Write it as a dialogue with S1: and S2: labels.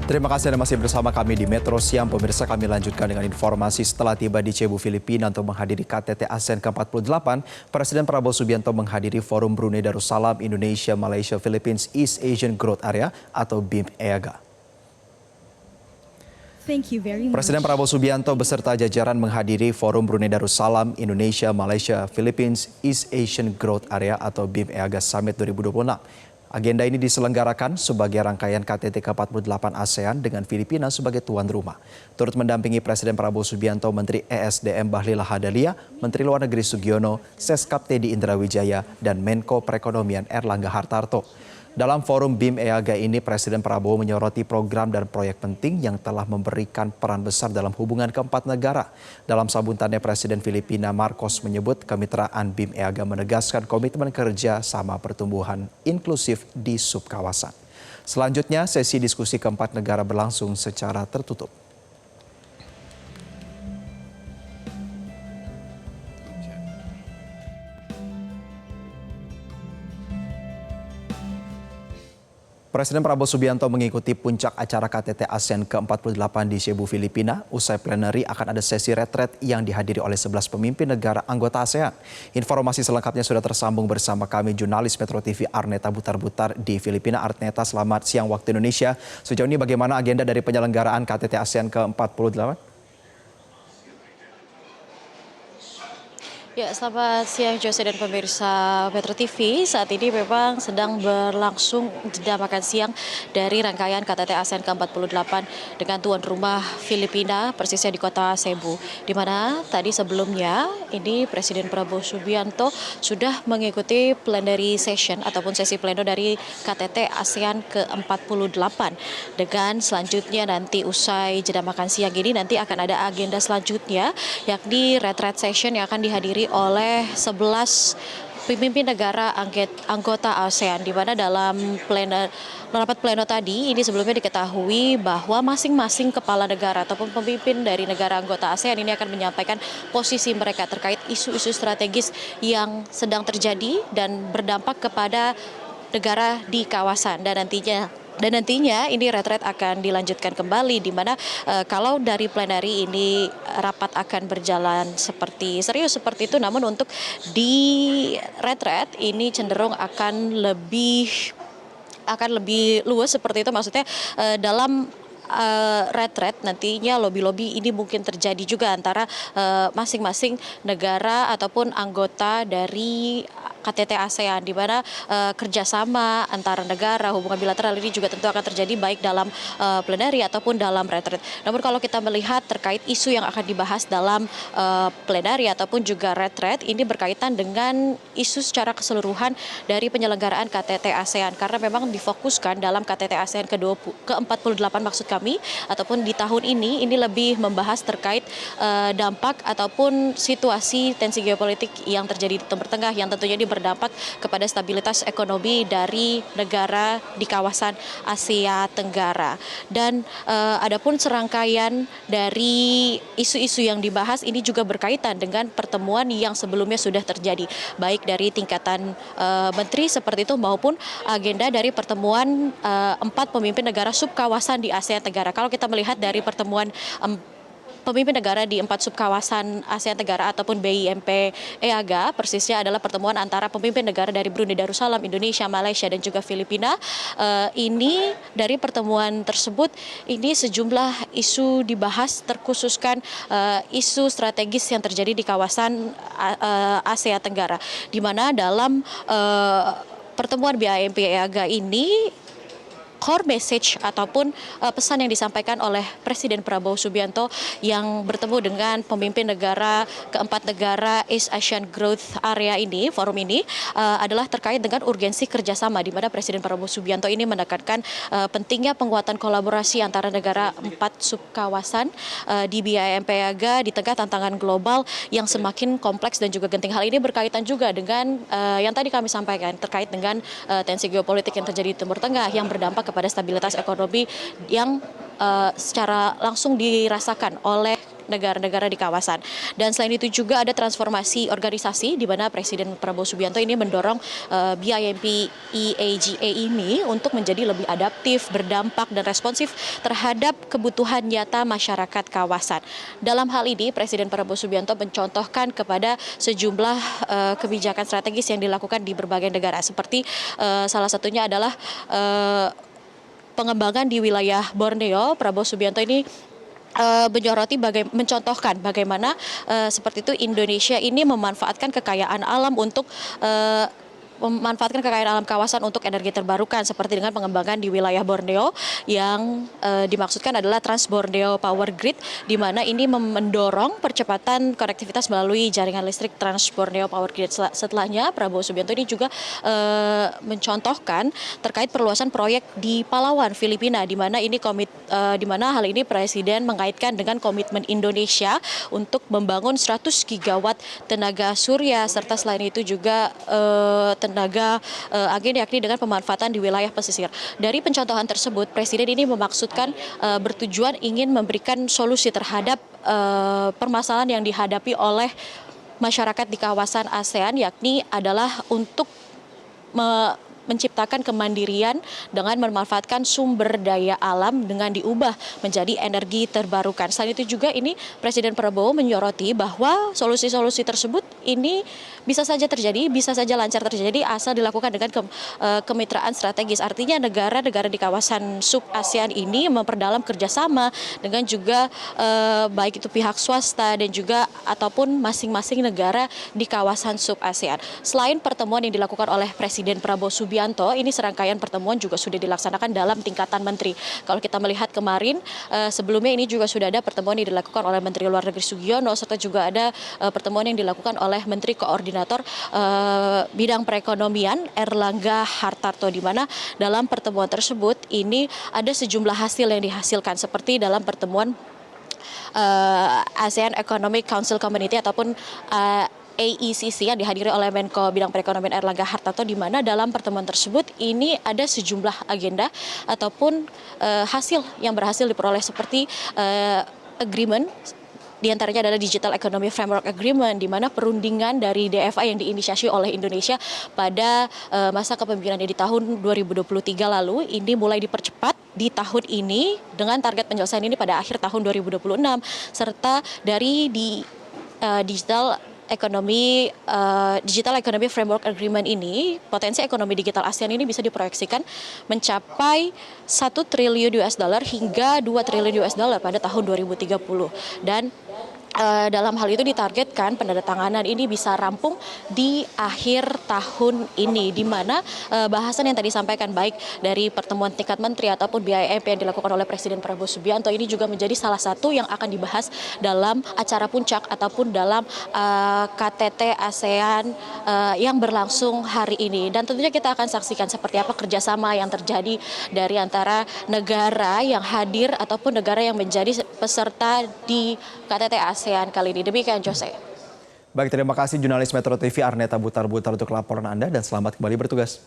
S1: Terima kasih Anda masih bersama kami di Metro Siang. Pemirsa, kami lanjutkan dengan informasi setelah tiba di Cebu, Filipina untuk menghadiri KTT ASEAN ke-48. Presiden Prabowo Subianto menghadiri Forum Brunei Darussalam Indonesia Malaysia Philippines East Asian Growth Area atau BIM-EAGA. Presiden Prabowo Subianto beserta jajaran menghadiri Forum Brunei Darussalam Indonesia Malaysia Philippines East Asian Growth Area atau BIM-EAGA Summit 2026. Agenda ini diselenggarakan sebagai rangkaian KTT ke-48 ASEAN dengan Filipina sebagai tuan rumah. Turut mendampingi Presiden Prabowo Subianto, Menteri ESDM Bahlil Lahadalia, Menteri Luar Negeri Sugiono, Seskap Teddy Indrawijaya, dan Menko Perekonomian Erlangga Hartarto. Dalam forum BIM-EAGA ini, Presiden Prabowo menyoroti program dan proyek penting yang telah memberikan peran besar dalam hubungan keempat negara. Dalam sambutannya, Presiden Filipina Marcos menyebut kemitraan BIM-EAGA menegaskan komitmen kerja sama pertumbuhan inklusif di subkawasan. Selanjutnya, sesi diskusi keempat negara berlangsung secara tertutup. Presiden Prabowo Subianto mengikuti puncak acara KTT ASEAN ke-48 di Cebu, Filipina. Usai plenary akan ada sesi retret yang dihadiri oleh 11 pemimpin negara anggota ASEAN. Informasi selengkapnya sudah tersambung bersama kami jurnalis Metro TV Arneta Butar-Butar di Filipina. Arneta, selamat siang waktu Indonesia. Sejauh ini bagaimana agenda dari penyelenggaraan KTT ASEAN ke-48?
S2: Ya, selamat siang Jose dan pemirsa Metro TV. Saat ini memang sedang berlangsung jeda makan siang dari rangkaian KTT ASEAN ke-48 dengan tuan rumah Filipina, persisnya di kota Cebu. Di mana tadi sebelumnya ini Presiden Prabowo Subianto sudah mengikuti plenary session ataupun sesi pleno dari KTT ASEAN ke-48. Dengan selanjutnya nanti usai jeda makan siang ini nanti akan ada agenda selanjutnya yakni retreat session yang akan dihadiri oleh 11 pemimpin negara anggota ASEAN, di mana dalam rapat pleno tadi ini sebelumnya diketahui bahwa masing-masing kepala negara ataupun pemimpin dari negara anggota ASEAN ini akan menyampaikan posisi mereka terkait isu-isu strategis yang sedang terjadi dan berdampak kepada negara di kawasan. Dan nantinya ini retret akan dilanjutkan kembali, di mana kalau dari plenary ini rapat akan berjalan serius seperti itu, namun untuk di retret ini cenderung akan lebih luas seperti itu, maksudnya dalam retret nantinya lobby-lobby ini mungkin terjadi juga antara masing-masing negara ataupun anggota dari KTT ASEAN, di mana kerjasama antara negara, hubungan bilateral ini juga tentu akan terjadi baik dalam plenary ataupun dalam retret. Namun kalau kita melihat terkait isu yang akan dibahas dalam plenary ataupun juga retret, ini berkaitan dengan isu secara keseluruhan dari penyelenggaraan KTT ASEAN, karena memang difokuskan dalam KTT ASEAN ke-48 maksud kami, ataupun di tahun ini lebih membahas terkait dampak ataupun situasi tensi geopolitik yang terjadi di Timur Tengah yang tentunya ini berdampak kepada stabilitas ekonomi dari negara di kawasan Asia Tenggara. Dan adapun serangkaian dari isu-isu yang dibahas ini juga berkaitan dengan pertemuan yang sebelumnya sudah terjadi, baik dari tingkatan menteri seperti itu maupun agenda dari pertemuan 4 pemimpin negara subkawasan di ASEAN Tenggara. Kalau kita melihat dari pertemuan pemimpin negara di 4 subkawasan ASEAN Tenggara ataupun BIMP-EAGA, persisnya adalah pertemuan antara pemimpin negara dari Brunei Darussalam, Indonesia, Malaysia, dan juga Filipina. Ini dari pertemuan tersebut, ini sejumlah isu dibahas, terkhususkan isu strategis yang terjadi di kawasan Asia Tenggara, di mana dalam pertemuan BIMP-EAGA ini core message ataupun pesan yang disampaikan oleh Presiden Prabowo Subianto yang bertemu dengan pemimpin negara keempat negara East Asian Growth Area ini, forum ini adalah terkait dengan urgensi kerjasama, di mana Presiden Prabowo Subianto ini menekankan pentingnya penguatan kolaborasi antara negara 4 subkawasan di BIMP-EAGA di tengah tantangan global yang semakin kompleks dan juga genting. Hal ini berkaitan juga dengan yang tadi kami sampaikan terkait dengan tensi geopolitik yang terjadi di Timur Tengah yang berdampak kepada stabilitas ekonomi yang secara langsung dirasakan oleh negara-negara di kawasan. Dan selain itu juga ada transformasi organisasi di mana Presiden Prabowo Subianto ini mendorong BIMP EAGA ini untuk menjadi lebih adaptif, berdampak dan responsif terhadap kebutuhan nyata masyarakat kawasan. Dalam hal ini Presiden Prabowo Subianto mencontohkan kepada sejumlah kebijakan strategis yang dilakukan di berbagai negara, seperti salah satunya adalah pengembangan di wilayah Borneo. Prabowo Subianto ini mencontohkan bagaimana seperti itu Indonesia ini memanfaatkan kekayaan alam untuk memanfaatkan kekayaan alam kawasan untuk energi terbarukan, seperti dengan pengembangan di wilayah Borneo yang dimaksudkan adalah Trans Borneo Power Grid, di mana ini mendorong percepatan konektivitas melalui jaringan listrik Trans Borneo Power Grid. Setelahnya Prabowo Subianto ini juga mencontohkan terkait perluasan proyek di Palawan, Filipina, di mana hal ini Presiden mengaitkan dengan komitmen Indonesia untuk membangun 100 gigawatt tenaga surya, serta selain itu juga tenaga angin, yakni dengan pemanfaatan di wilayah pesisir. Dari pencontohan tersebut, Presiden ini memaksudkan bertujuan ingin memberikan solusi terhadap permasalahan yang dihadapi oleh masyarakat di kawasan ASEAN, yakni adalah untuk menciptakan kemandirian dengan memanfaatkan sumber daya alam dengan diubah menjadi energi terbarukan. Selain itu juga ini Presiden Prabowo menyoroti bahwa solusi-solusi tersebut ini bisa saja terjadi, bisa saja lancar terjadi asal dilakukan dengan kemitraan strategis. Artinya negara-negara di kawasan sub-ASEAN ini memperdalam kerjasama dengan juga baik itu pihak swasta dan juga ataupun masing-masing negara di kawasan sub-ASEAN. Selain pertemuan yang dilakukan oleh Presiden Prabowo Subianto, ini serangkaian pertemuan juga sudah dilaksanakan dalam tingkatan menteri. Kalau kita melihat kemarin, sebelumnya ini juga sudah ada pertemuan yang dilakukan oleh Menteri Luar Negeri Sugiono, serta juga ada pertemuan yang dilakukan oleh Menteri Koordinator bidang perekonomian Erlangga Hartarto, di mana dalam pertemuan tersebut ini ada sejumlah hasil yang dihasilkan, seperti dalam pertemuan ASEAN Economic Council Community ataupun AECC yang dihadiri oleh Menko Bidang Perekonomian Erlangga Hartarto, di mana dalam pertemuan tersebut ini ada sejumlah agenda ataupun hasil yang berhasil diperoleh, seperti agreement. Di antaranya adalah Digital Economy Framework Agreement, di mana perundingan dari DFA yang diinisiasi oleh Indonesia pada masa kepemimpinannya di tahun 2023 lalu ini mulai dipercepat di tahun ini dengan target penyelesaian ini pada akhir tahun 2026, serta dari Digital Economy Framework Agreement ini, potensi ekonomi digital ASEAN ini bisa diproyeksikan mencapai $1 triliun hingga $2 triliun pada tahun 2030. Dan dalam hal itu ditargetkan penandatanganan ini bisa rampung di akhir tahun ini, di mana bahasan yang tadi disampaikan baik dari pertemuan tingkat menteri ataupun BIMP yang dilakukan oleh Presiden Prabowo Subianto ini juga menjadi salah satu yang akan dibahas dalam acara puncak ataupun dalam KTT ASEAN yang berlangsung hari ini. Dan tentunya kita akan saksikan seperti apa kerjasama yang terjadi dari antara negara yang hadir ataupun negara yang menjadi peserta di KTT ASEAN kali ini. Demikian, Jose.
S1: Baik, terima kasih jurnalis Metro TV Arneta Butar-Butar untuk laporan Anda dan selamat kembali bertugas.